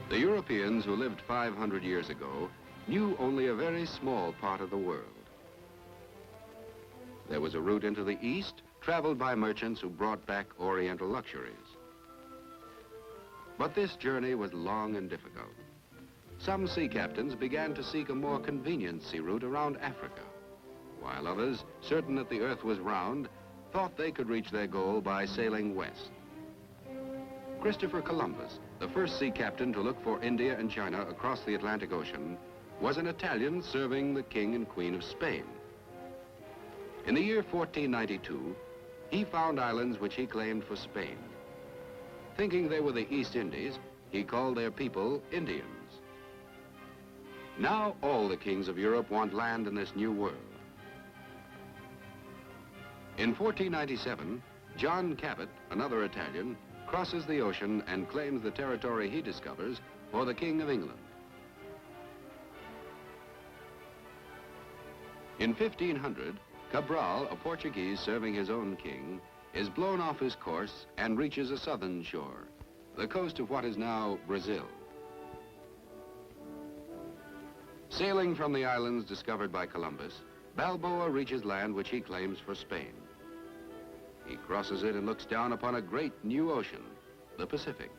The Europeans who lived 500 years ago knew only a very small part of the world. There was a route into the East traveled by merchants who brought back Oriental luxuries. But this journey was long and difficult. Some sea captains began to seek a more convenient sea route around Africa, while others, certain that the earth was round, thought they could reach their goal by sailing west. Christopher Columbus, the first sea captain to look for India and China across the Atlantic Ocean, was an Italian serving the King and Queen of Spain. In the year 1492, he found islands which he claimed for Spain. Thinking they were the East Indies, he called their people Indians. Now all the kings of Europe want land in this new world. In 1497, John Cabot, another Italian, crosses the ocean and claims the territory he discovers for the King of England. In 1500, Cabral, a Portuguese serving his own king, is blown off his course and reaches a southern shore, the coast of what is now Brazil. Sailing from the islands discovered by Columbus, Balboa reaches land which he claims for Spain. He crosses it and looks down upon a great new ocean, the Pacific.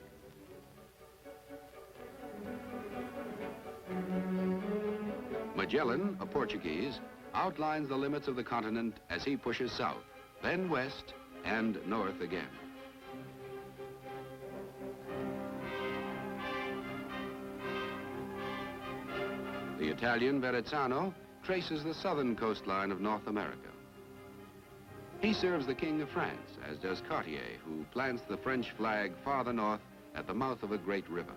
Magellan, a Portuguese, outlines the limits of the continent as he pushes south, then west, and north again. The Italian Verrazzano traces the southern coastline of North America. He serves the King of France, as does Cartier, who plants the French flag farther north at the mouth of a great river.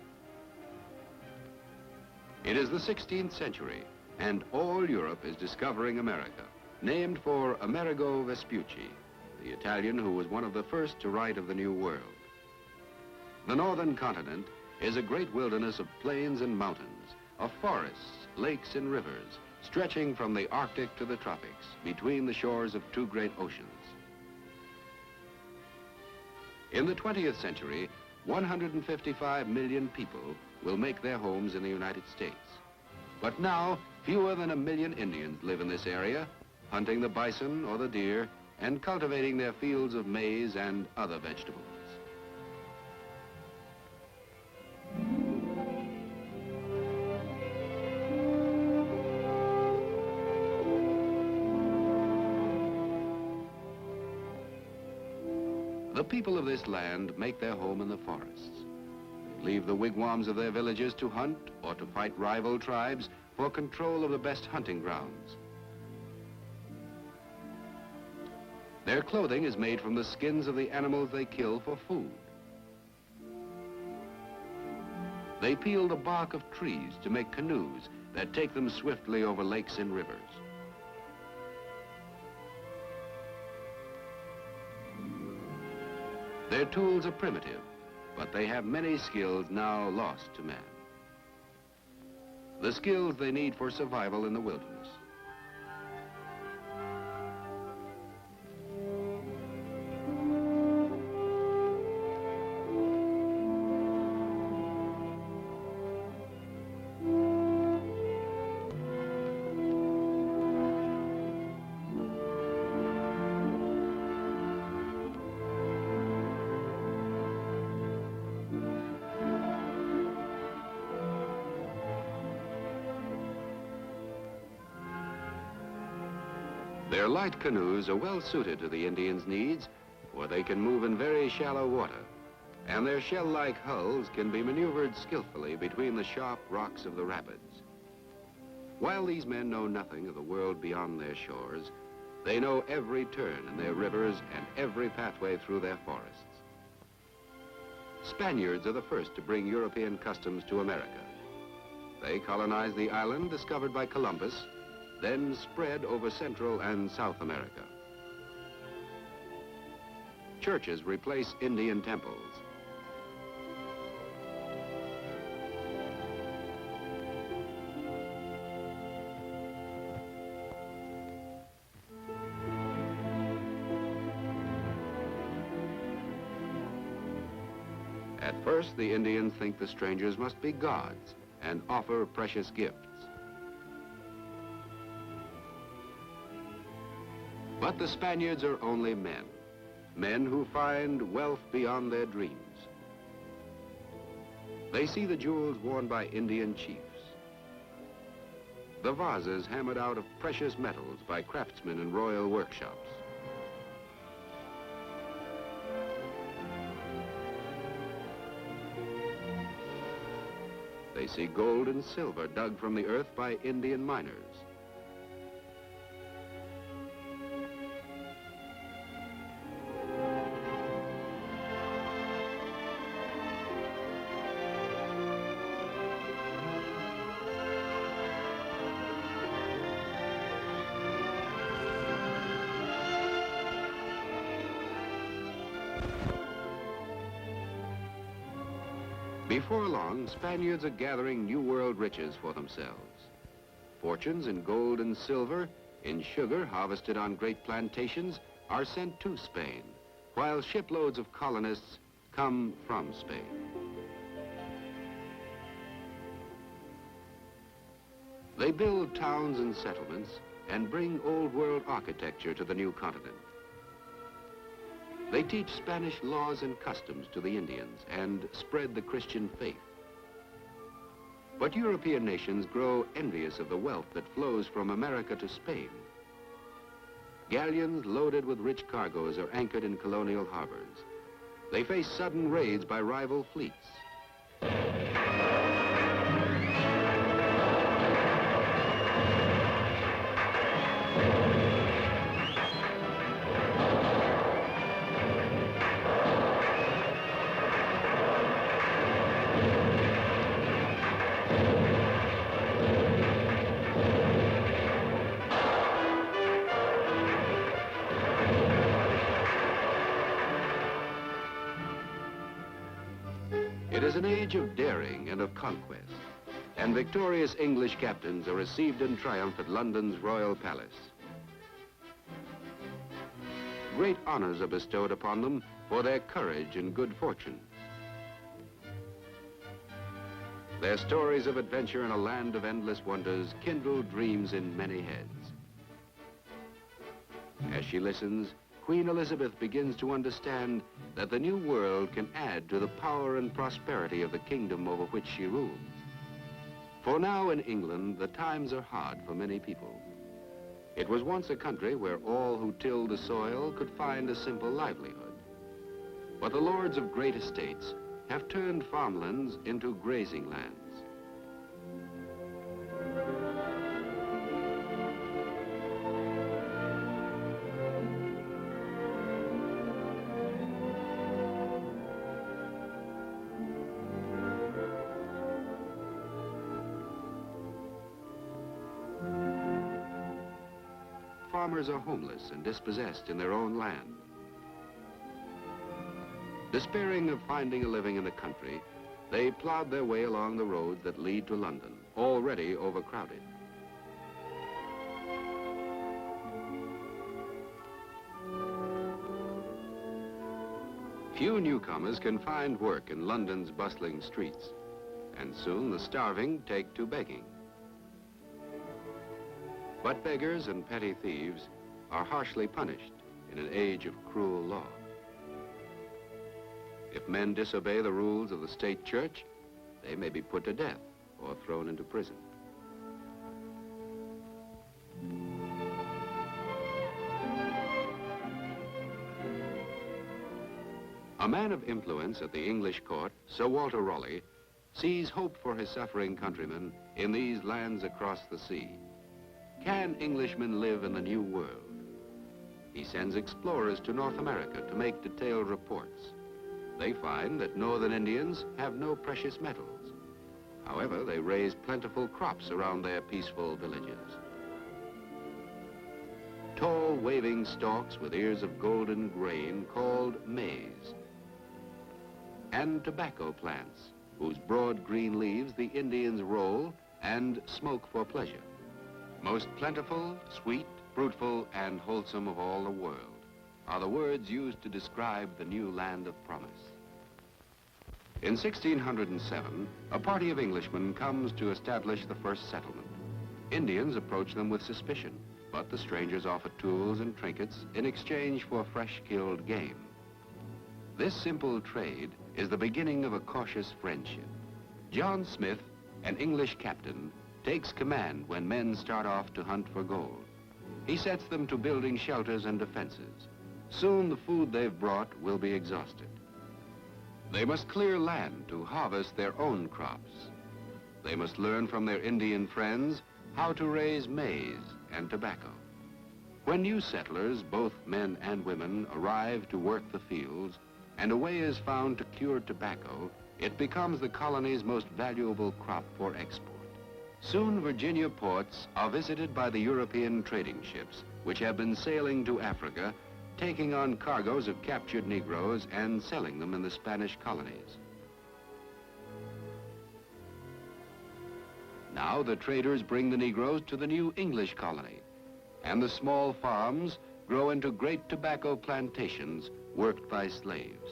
It is the 16th century, and all Europe is discovering America, named for Amerigo Vespucci, the Italian who was one of the first to write of the New World. The northern continent is a great wilderness of plains and mountains, of forests, lakes and rivers, stretching from the Arctic to the tropics, between the shores of two great oceans. In the 20th century, 155 million people will make their homes in the United States. But now, fewer than 1 million Indians live in this area, hunting the bison or the deer and cultivating their fields of maize and other vegetables. The people of this land make their home in the forests. They leave the wigwams of their villages to hunt or to fight rival tribes for control of the best hunting grounds. Their clothing is made from the skins of the animals they kill for food. They peel the bark of trees to make canoes that take them swiftly over lakes and rivers. Their tools are primitive, but they have many skills now lost to man. The skills they need for survival in the wilderness. Their light canoes are well suited to the Indians' needs, for they can move in very shallow water, and their shell-like hulls can be maneuvered skillfully between the sharp rocks of the rapids. While these men know nothing of the world beyond their shores, they know every turn in their rivers and every pathway through their forests. Spaniards are the first to bring European customs to America. They colonized the island discovered by Columbus, then spread over Central and South America. Churches replace Indian temples. At first, the Indians think the strangers must be gods and offer precious gifts. But the Spaniards are only men, men who find wealth beyond their dreams. They see the jewels worn by Indian chiefs, the vases hammered out of precious metals by craftsmen in royal workshops. They see gold and silver dug from the earth by Indian miners. Before long, Spaniards are gathering New World riches for themselves. Fortunes in gold and silver, in sugar harvested on great plantations, are sent to Spain, while shiploads of colonists come from Spain. They build towns and settlements and bring Old World architecture to the new continent. They teach Spanish laws and customs to the Indians and spread the Christian faith. But European nations grow envious of the wealth that flows from America to Spain. Galleons loaded with rich cargoes are anchored in colonial harbors. They face sudden raids by rival fleets. It is an age of daring and of conquest, and victorious English captains are received in triumph at London's Royal Palace. Great honors are bestowed upon them for their courage and good fortune. Their stories of adventure in a land of endless wonders kindle dreams in many heads. As she listens, Queen Elizabeth begins to understand that the new world can add to the power and prosperity of the kingdom over which she rules. For now in England, the times are hard for many people. It was once a country where all who tilled the soil could find a simple livelihood. But the lords of great estates have turned farmlands into grazing lands. Farmers are homeless and dispossessed in their own land. Despairing of finding a living in the country, they plod their way along the roads that lead to London, already overcrowded. Few newcomers can find work in London's bustling streets, and soon the starving take to begging. But beggars and petty thieves are harshly punished in an age of cruel law. If men disobey the rules of the state church, they may be put to death or thrown into prison. A man of influence at the English court, Sir Walter Raleigh, sees hope for his suffering countrymen in these lands across the sea. Can Englishmen live in the New World? He sends explorers to North America to make detailed reports. They find that northern Indians have no precious metals. However, they raise plentiful crops around their peaceful villages. Tall, waving stalks with ears of golden grain called maize. And tobacco plants, whose broad green leaves the Indians roll and smoke for pleasure. Most plentiful, sweet, fruitful, and wholesome of all the world are the words used to describe the new land of promise. In 1607, a party of Englishmen comes to establish the first settlement. Indians approach them with suspicion, but the strangers offer tools and trinkets in exchange for fresh-killed game. This simple trade is the beginning of a cautious friendship. John Smith, an English captain, takes command when men start off to hunt for gold. He sets them to building shelters and defenses. Soon the food they've brought will be exhausted. They must clear land to harvest their own crops. They must learn from their Indian friends how to raise maize and tobacco. When new settlers, both men and women, arrive to work the fields, and a way is found to cure tobacco, it becomes the colony's most valuable crop for export. Soon Virginia ports are visited by the European trading ships, which have been sailing to Africa, taking on cargoes of captured Negroes and selling them in the Spanish colonies. Now the traders bring the Negroes to the new English colony, and the small farms grow into great tobacco plantations worked by slaves.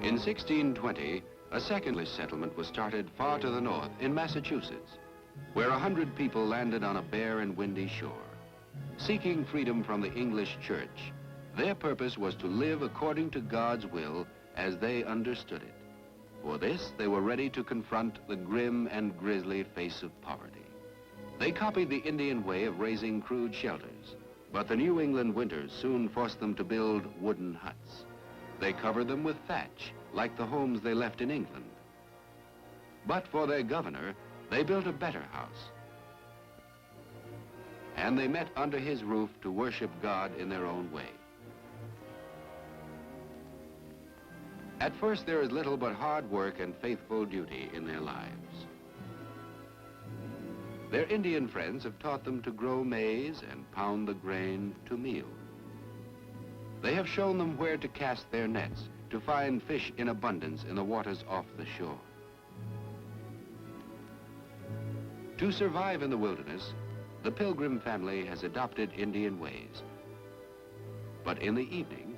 In 1620, a second English settlement was started far to the north in Massachusetts, where 100 people landed on a bare and windy shore. Seeking freedom from the English church, their purpose was to live according to God's will as they understood it. For this, they were ready to confront the grim and grisly face of poverty. They copied the Indian way of raising crude shelters, but the New England winters soon forced them to build wooden huts. They covered them with thatch, like the homes they left in England. But for their governor, they built a better house. And they met under his roof to worship God in their own way. At first, there is little but hard work and faithful duty in their lives. Their Indian friends have taught them to grow maize and pound the grain to meal. They have shown them where to cast their nets to find fish in abundance in the waters off the shore. To survive in the wilderness, the Pilgrim family has adopted Indian ways. But in the evening,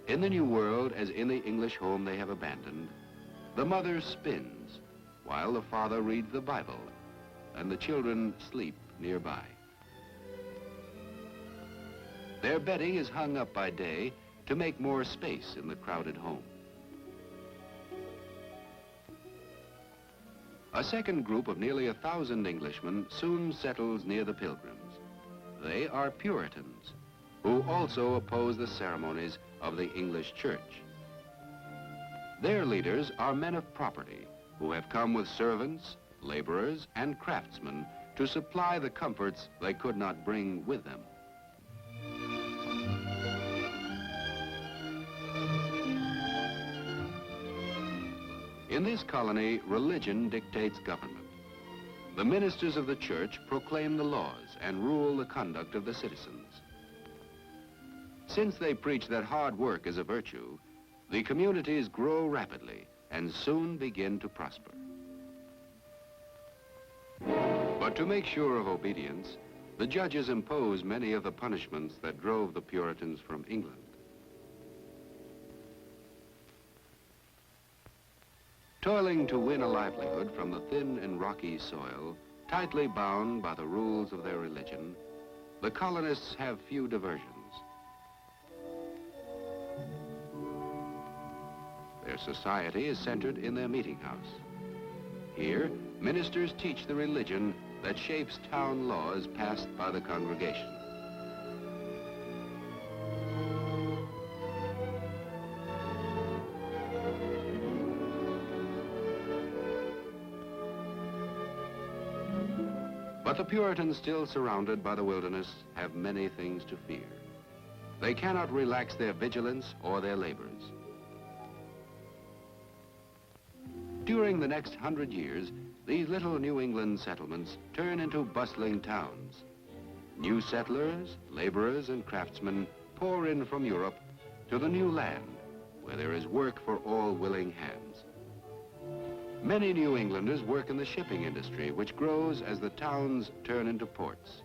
in the New World as in the English home they have abandoned, the mother spins while the father reads the Bible and the children sleep nearby. Their bedding is hung up by day to make more space in the crowded home. A second group of nearly 1,000 Englishmen soon settles near the Pilgrims. They are Puritans, who also oppose the ceremonies of the English church. Their leaders are men of property who have come with servants, laborers, and craftsmen to supply the comforts they could not bring with them. In this colony, religion dictates government. The ministers of the church proclaim the laws and rule the conduct of the citizens. Since they preach that hard work is a virtue, the communities grow rapidly and soon begin to prosper. But to make sure of obedience, the judges impose many of the punishments that drove the Puritans from England. Toiling to win a livelihood from the thin and rocky soil, tightly bound by the rules of their religion, the colonists have few diversions. Their society is centered in their meeting house. Here, ministers teach the religion that shapes town laws passed by the congregation. But the Puritans, still surrounded by the wilderness, have many things to fear. They cannot relax their vigilance or their labors. During the next 100 years, these little New England settlements turn into bustling towns. New settlers, laborers, and craftsmen pour in from Europe to the new land, where there is work for all willing hands. Many New Englanders work in the shipping industry, which grows as the towns turn into ports.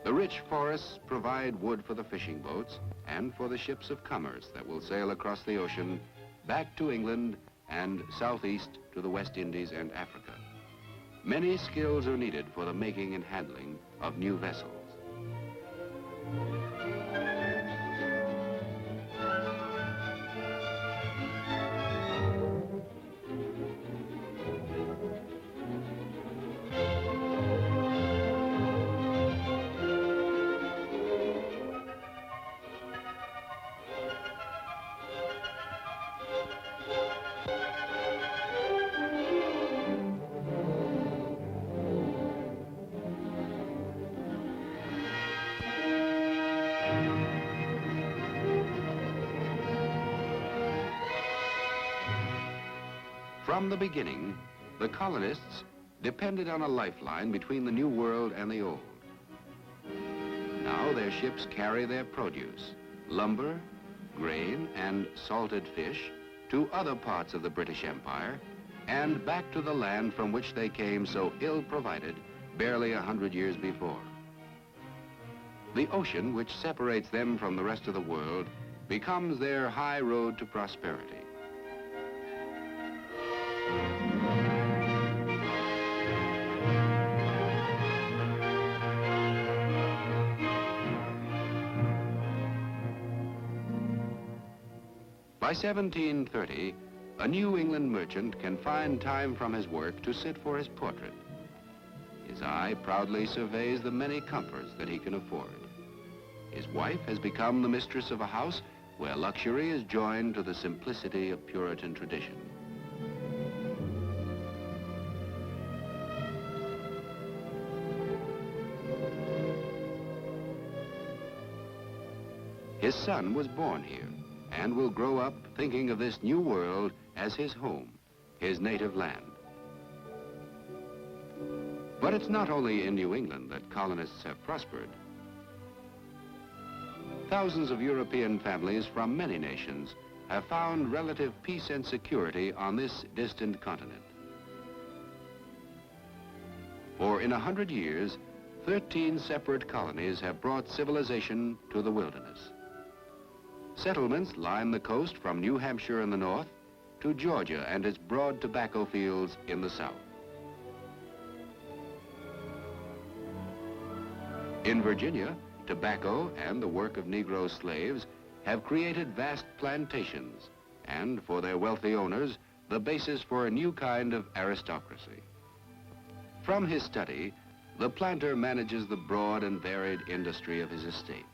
The rich forests provide wood for the fishing boats and for the ships of commerce that will sail across the ocean back to England and southeast to the West Indies and Africa. Many skills are needed for the making and handling of new vessels. From the beginning, the colonists depended on a lifeline between the New World and the Old. Now their ships carry their produce, lumber, grain, and salted fish to other parts of the British Empire and back to the land from which they came so ill-provided barely 100 years before. The ocean, which separates them from the rest of the world, becomes their high road to prosperity. By 1730, a New England merchant can find time from his work to sit for his portrait. His eye proudly surveys the many comforts that he can afford. His wife has become the mistress of a house where luxury is joined to the simplicity of Puritan tradition. His son was born here and will grow up thinking of this new world as his home, his native land. But it's not only in New England that colonists have prospered. Thousands of European families from many nations have found relative peace and security on this distant continent. For in 100 years, 13 separate colonies have brought civilization to the wilderness. Settlements line the coast from New Hampshire in the north to Georgia and its broad tobacco fields in the south. In Virginia, tobacco and the work of Negro slaves have created vast plantations and, for their wealthy owners, the basis for a new kind of aristocracy. From his study, the planter manages the broad and varied industry of his estate.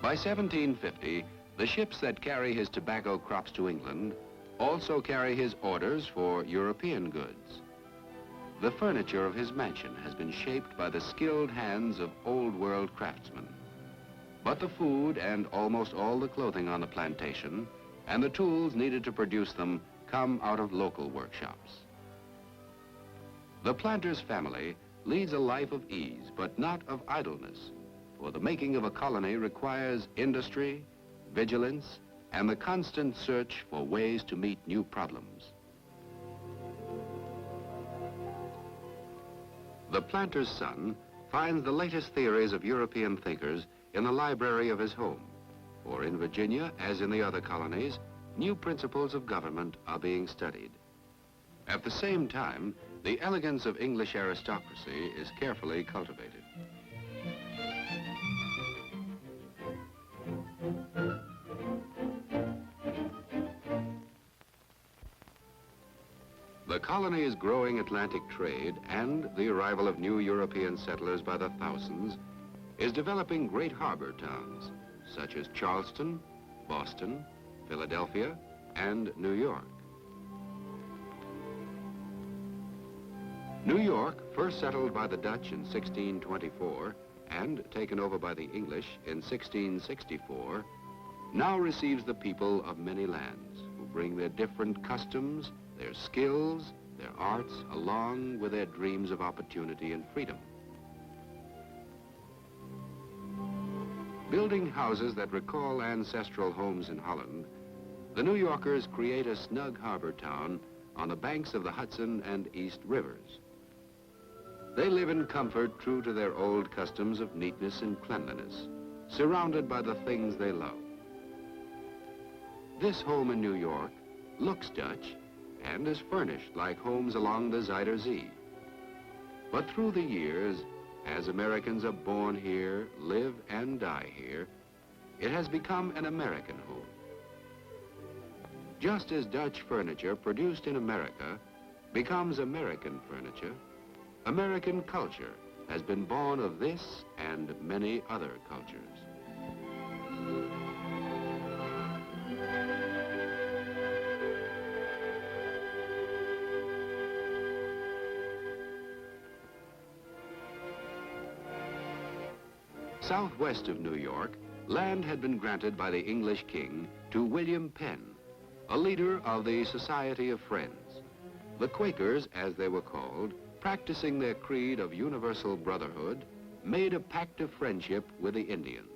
By 1750, the ships that carry his tobacco crops to England also carry his orders for European goods. The furniture of his mansion has been shaped by the skilled hands of old world craftsmen. But the food and almost all the clothing on the plantation and the tools needed to produce them come out of local workshops. The planter's family leads a life of ease, but not of idleness. For the making of a colony requires industry, vigilance, and the constant search for ways to meet new problems. The planter's son finds the latest theories of European thinkers in the library of his home. For in Virginia, as in the other colonies, new principles of government are being studied. At the same time, the elegance of English aristocracy is carefully cultivated. The colony's growing Atlantic trade and the arrival of new European settlers by the thousands is developing great harbor towns, such as Charleston, Boston, Philadelphia, and New York. New York, first settled by the Dutch in 1624 and taken over by the English in 1664, now receives the people of many lands who bring their different customs, their skills, their arts, along with their dreams of opportunity and freedom. Building houses that recall ancestral homes in Holland, the New Yorkers create a snug harbor town on the banks of the Hudson and East Rivers. They live in comfort true to their old customs of neatness and cleanliness, surrounded by the things they love. This home in New York looks Dutch and is furnished like homes along the Zuider Zee. But through the years, as Americans are born here, live and die here, it has become an American home. Just as Dutch furniture produced in America becomes American furniture, American culture has been born of this and many other cultures. Southwest of New York, land had been granted by the English king to William Penn, a leader of the Society of Friends. The Quakers, as they were called, practicing their creed of universal brotherhood, made a pact of friendship with the Indians.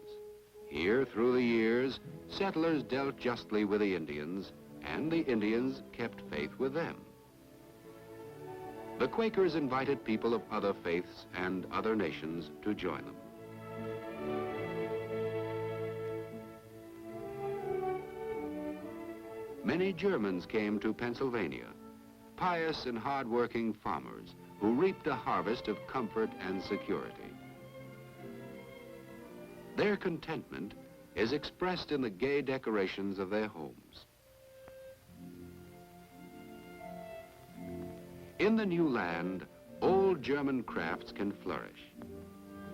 Here, through the years, settlers dealt justly with the Indians, and the Indians kept faith with them. The Quakers invited people of other faiths and other nations to join them. Many Germans came to Pennsylvania, pious and hard-working farmers who reaped a harvest of comfort and security. Their contentment is expressed in the gay decorations of their homes. In the new land, old German crafts can flourish.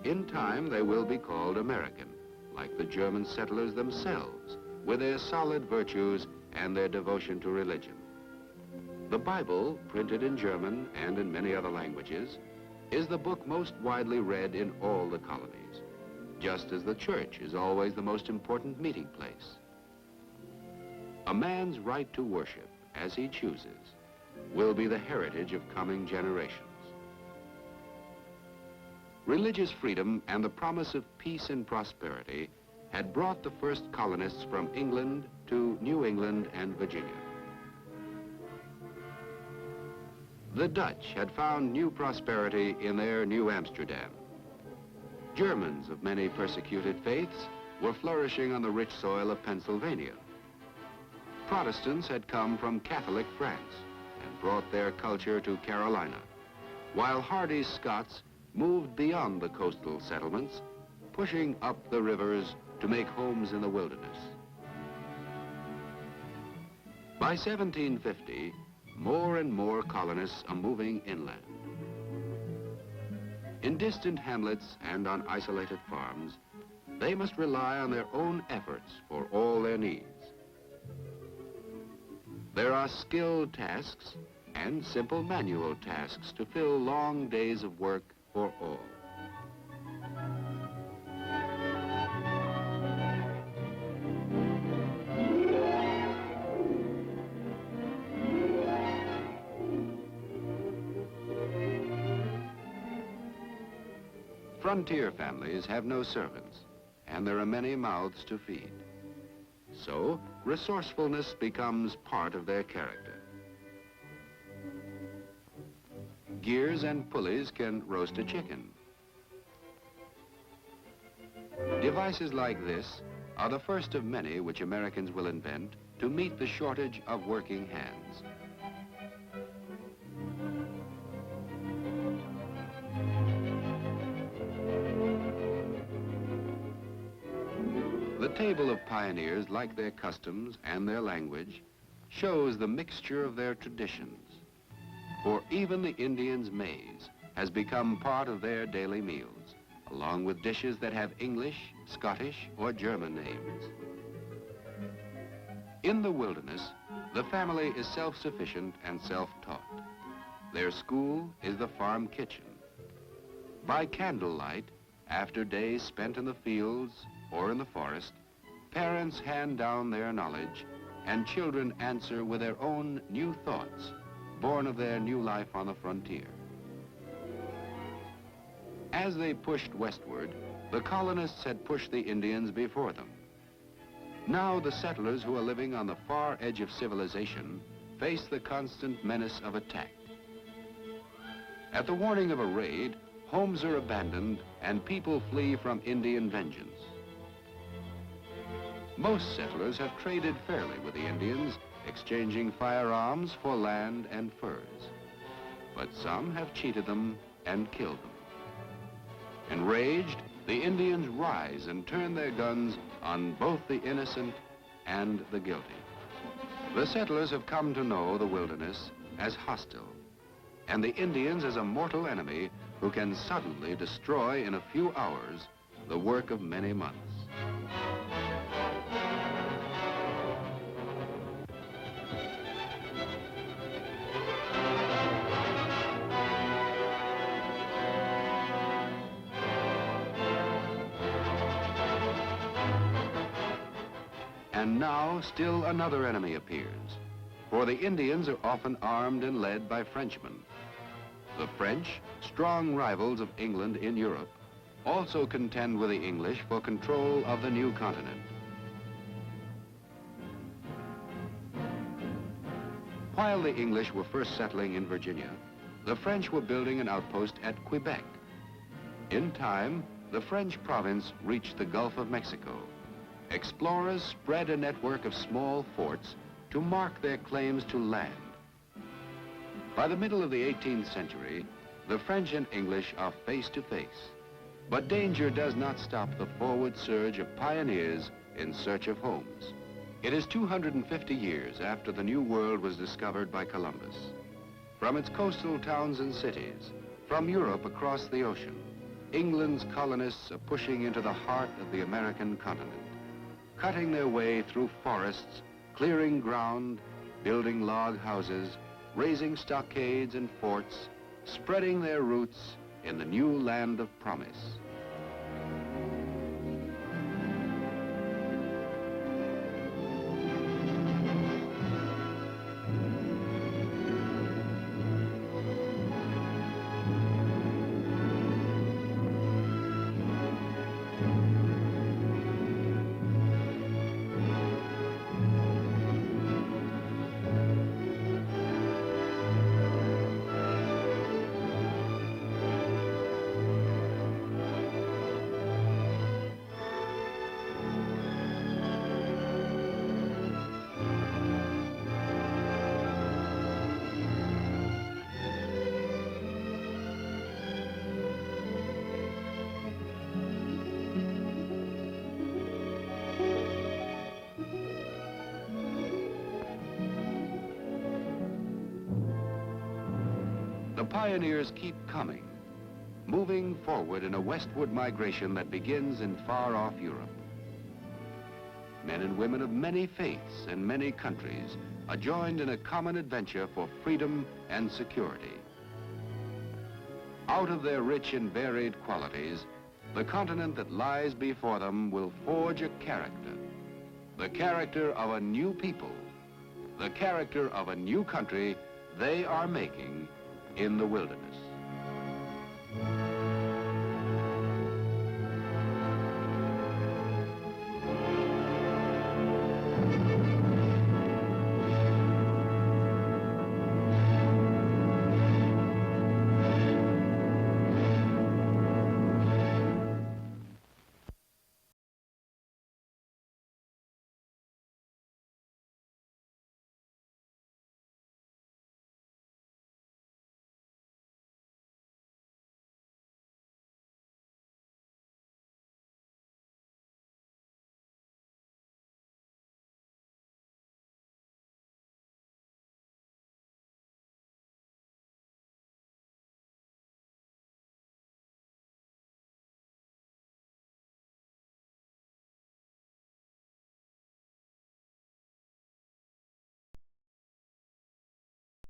In time, they will be called American, like the German settlers themselves, with their solid virtues and their devotion to religion. The Bible, printed in German and in many other languages, is the book most widely read in all the colonies, just as the church is always the most important meeting place. A man's right to worship as he chooses will be the heritage of coming generations. Religious freedom and the promise of peace and prosperity had brought the first colonists from England to New England and Virginia. The Dutch had found new prosperity in their New Amsterdam. Germans of many persecuted faiths were flourishing on the rich soil of Pennsylvania. Protestants had come from Catholic France and brought their culture to Carolina, while hardy Scots moved beyond the coastal settlements, pushing up the rivers to make homes in the wilderness. By 1750, more and more colonists are moving inland. In distant hamlets and on isolated farms, they must rely on their own efforts for all their needs. There are skilled tasks and simple manual tasks to fill long days of work for all. Frontier families have no servants, and there are many mouths to feed. So, resourcefulness becomes part of their character. Gears and pulleys can roast a chicken. Devices like this are the first of many which Americans will invent to meet the shortage of working hands. The table of pioneers, like their customs and their language, shows the mixture of their traditions. For even the Indians' maize has become part of their daily meals, along with dishes that have English, Scottish, or German names. In the wilderness, the family is self-sufficient and self-taught. Their school is the farm kitchen. By candlelight, after days spent in the fields or in the forest, parents hand down their knowledge, and children answer with their own new thoughts, born of their new life on the frontier. As they pushed westward, the colonists had pushed the Indians before them. Now the settlers who are living on the far edge of civilization face the constant menace of attack. At the warning of a raid, homes are abandoned and people flee from Indian vengeance. Most settlers have traded fairly with the Indians, exchanging firearms for land and furs. But some have cheated them and killed them. Enraged, the Indians rise and turn their guns on both the innocent and the guilty. The settlers have come to know the wilderness as hostile, and the Indians as a mortal enemy who can suddenly destroy in a few hours the work of many months. And now, still another enemy appears, for the Indians are often armed and led by Frenchmen. The French, strong rivals of England in Europe, also contend with the English for control of the new continent. While the English were first settling in Virginia, the French were building an outpost at Quebec. In time, the French province reached the Gulf of Mexico. Explorers spread a network of small forts to mark their claims to land. By the middle of the 18th century, the French and English are face to face. But danger does not stop the forward surge of pioneers in search of homes. It is 250 years after the New World was discovered by Columbus. From its coastal towns and cities, from Europe across the ocean, England's colonists are pushing into the heart of the American continent, cutting their way through forests, clearing ground, building log houses, raising stockades and forts, spreading their roots in the new land of promise. The pioneers keep coming, moving forward in a westward migration that begins in far-off Europe. Men and women of many faiths and many countries are joined in a common adventure for freedom and security. Out of their rich and varied qualities, the continent that lies before them will forge a character, the character of a new people, the character of a new country they are making in the wilderness.